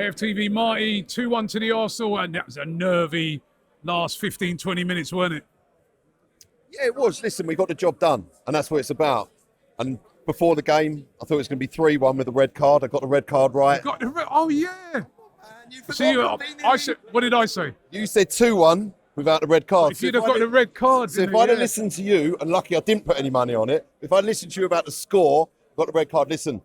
AFTV, Marty, 2-1 to the Arsenal, and that was a nervy last 15, 20 minutes, weren't it? Yeah, it was. Listen, we got the job done, and that's what it's about. And before the game, I thought it was going to be 3-1 with the red card. I got the red card right. Oh, yeah. See, I said, what did I say? You said 2-1 without the red card. If you'd have got the red card. So if I'd have listened to you, and lucky I didn't put any money on it, if I'd listened to you about the score, got the red card, listen,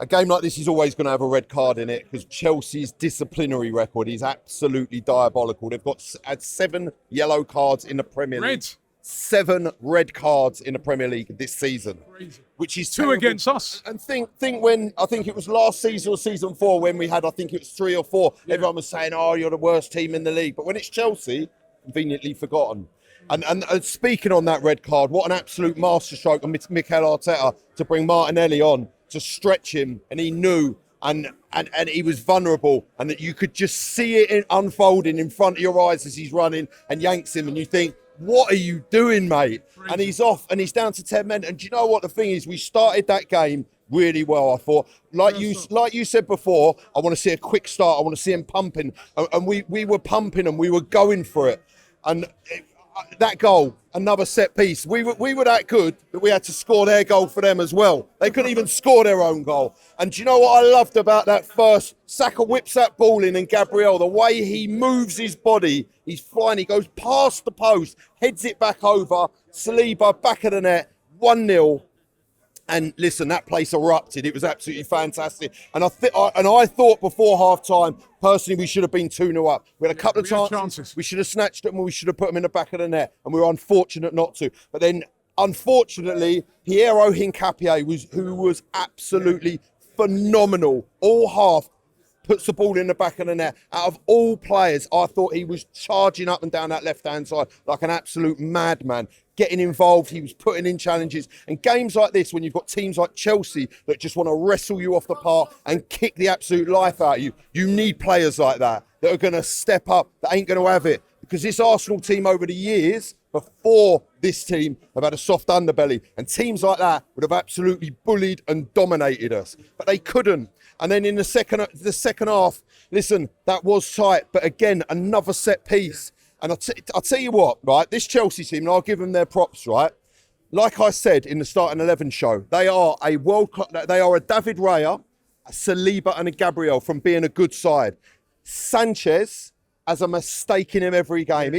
a game like this is always going to have a red card in it because Chelsea's disciplinary record is absolutely diabolical. They've had 7 yellow cards in the Premier League. 7 red cards in the Premier League this season. Crazy. Which is 2 terrible. against us. And think when, I think it was last season or season 4 when we had, I think it was 3 or 4, everyone was saying, oh, you're the worst team in the league. But when it's Chelsea, conveniently forgotten. And speaking on that red card, what an absolute masterstroke of Mikel Arteta to bring Martinelli on to stretch him, and he knew, and he was vulnerable, and that you could just see it unfolding in front of your eyes as he's running and yanks him, and you think, what are you doing, mate? And he's off, and he's down to 10 men. And do you know what the thing is? We started that game really well. I thought, like you said before, I want to see a quick start. I want to see him pumping, and we were pumping and we were going for it, and. That goal, another set piece. We were that good that we had to score their goal for them as well. They couldn't even score their own goal. And do you know what I loved about that first? Saka whips that ball in, and Gabriel, the way he moves his body, he's flying, he goes past the post, heads it back over, Saliba back of the net, 1-0. And listen, that place erupted. It was absolutely fantastic. And I thought before half-time, personally, we should have been 2-0 up. We had a couple of chances. We should have snatched them, and we should have put them in the back of the net. And we were unfortunate not to. But then, unfortunately, Piero Hincapié, who was absolutely phenomenal all half, puts the ball in the back of the net. Out of all players, I thought he was charging up and down that left-hand side like an absolute madman. Getting involved, he was putting in challenges. And games like this, when you've got teams like Chelsea that just want to wrestle you off the park and kick the absolute life out of you, you need players like that are going to step up, that ain't going to have it. Because this Arsenal team over the years, before this team, have had a soft underbelly. And teams like that would have absolutely bullied and dominated us. But they couldn't. And then in the second half, listen, that was tight. But again, another set piece. And I'll tell you what, right, this Chelsea team, and I'll give them their props, right? Like I said in the Starting 11 show, they are a David Raya, a Saliba and a Gabriel from being a good side. Sanchez has a mistake in him every game.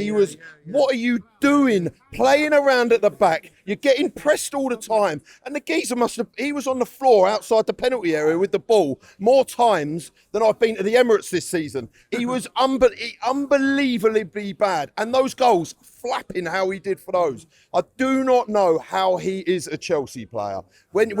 What are you doing? Playing around at the back. You're getting pressed all the time. And the geezer he was on the floor outside the penalty area with the ball more times than I've been to the Emirates this season. He was unbelievably bad. And those goals, flapping how he did for those. I do not know how he is a Chelsea player. And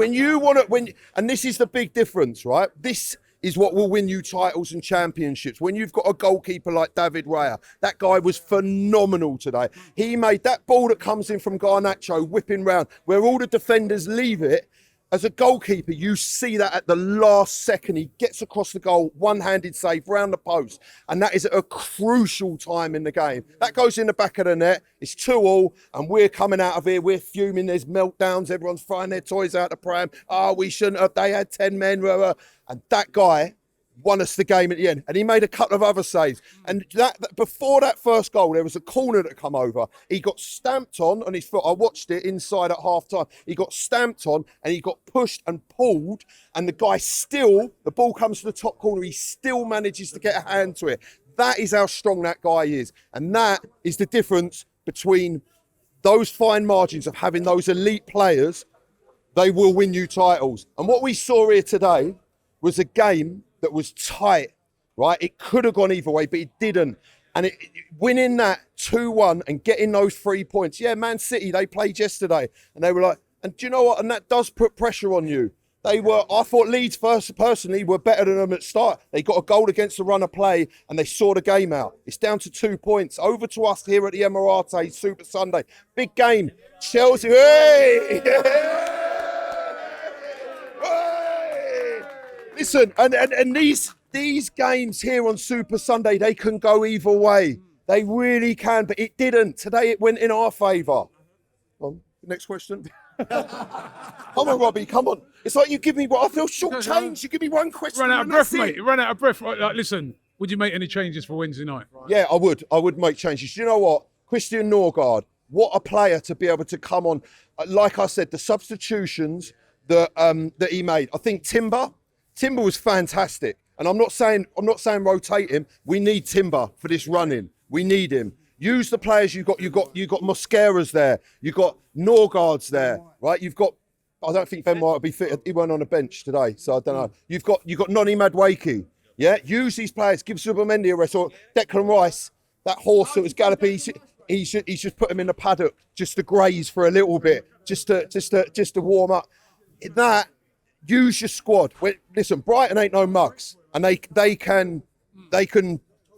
this is the big difference, right? This is what will win you titles and championships. When you've got a goalkeeper like David Raya, that guy was phenomenal today. He made that ball that comes in from Garnacho whipping round, where all the defenders leave it. As a goalkeeper, you see that at the last second. He gets across the goal, one-handed save, round the post. And that is at a crucial time in the game. That goes in the back of the net. It's 2-2, and we're coming out of here. We're fuming. There's meltdowns. Everyone's throwing their toys out the pram. Oh, we shouldn't have. They had 10 men. And that guy won us the game at the end. And he made a couple of other saves. And before that first goal, there was a corner that come over. He got stamped on his foot. I watched it inside at half time. He got stamped on and he got pushed and pulled. And the guy the ball comes to the top corner. He still manages to get a hand to it. That is how strong that guy is. And that is the difference between those fine margins of having those elite players. They will win you titles. And what we saw here today was a game that was tight, right? It could have gone either way, but it didn't. And winning that 2-1 and getting those 3 points. Yeah, Man City, they played yesterday. And they were like, and do you know what? And that does put pressure on you. I thought Leeds personally were better than them at start. They got a goal against the run of play and they saw the game out. It's down to 2 points. Over to us here at the Emiratey Super Sunday. Big game. Chelsea, hey! Listen, and these games here on Super Sunday, they can go either way. They really can, but it didn't. Today it went in our favour. Next question. Come on, Robbie, come on. It's like you give me I feel short change. You give me one question. Run out of and breath, that's it. mate. Run out of breath. Like, listen, would you make any changes for Wednesday night? Yeah, I would. I would make changes. You know what? Christian Norgard, what a player to be able to come on. Like I said, the substitutions that he made. I think Timber was fantastic. And I'm not saying rotate him. We need Timber for this running. We need him. Use the players you've got. You've got Mosquera's there. You've got Norgard's there, right? You've got. I don't think Ben White will be fit. He weren't on the bench today, so I don't know. You've got Noni Madueke. Yeah, use these players. Give Subamendi a rest. Or Declan Rice, that horse that was galloping. He should put him in the paddock just to graze for a little bit, just to warm up. That use your squad. Listen, Brighton ain't no mugs, and they can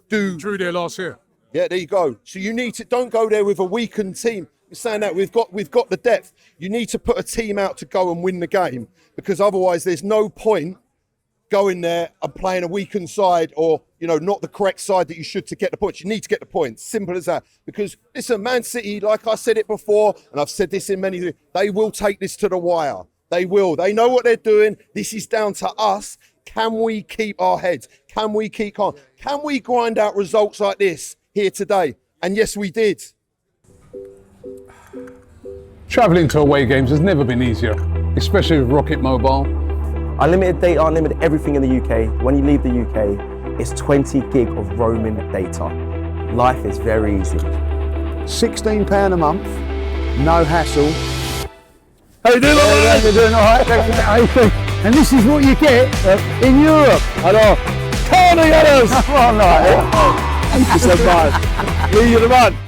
do. Drew there last year. Yeah, there you go. So you need to don't go there with a weakened team. We're saying that we've got the depth. You need to put a team out to go and win the game, because otherwise there's no point going there and playing a weakened side, or not the correct side that you should to get the points. You need to get the points. Simple as that. Because listen, Man City, like I said it before, and I've said this in many, they will take this to the wire. They will. They know what they're doing. This is down to us. Can we keep our heads? Can we keep calm? Can we grind out results like this here today? And yes, we did. Travelling to away games has never been easier, especially with Rocket Mobile. Unlimited data, unlimited everything in the UK. When you leave the UK, it's 20 gig of roaming data. Life is very easy. £16 a month, no hassle. How you doing? You're doing all right. And this is what you get in Europe. I know. Come on, the others. Come on, like. Thank you so much. You're the man.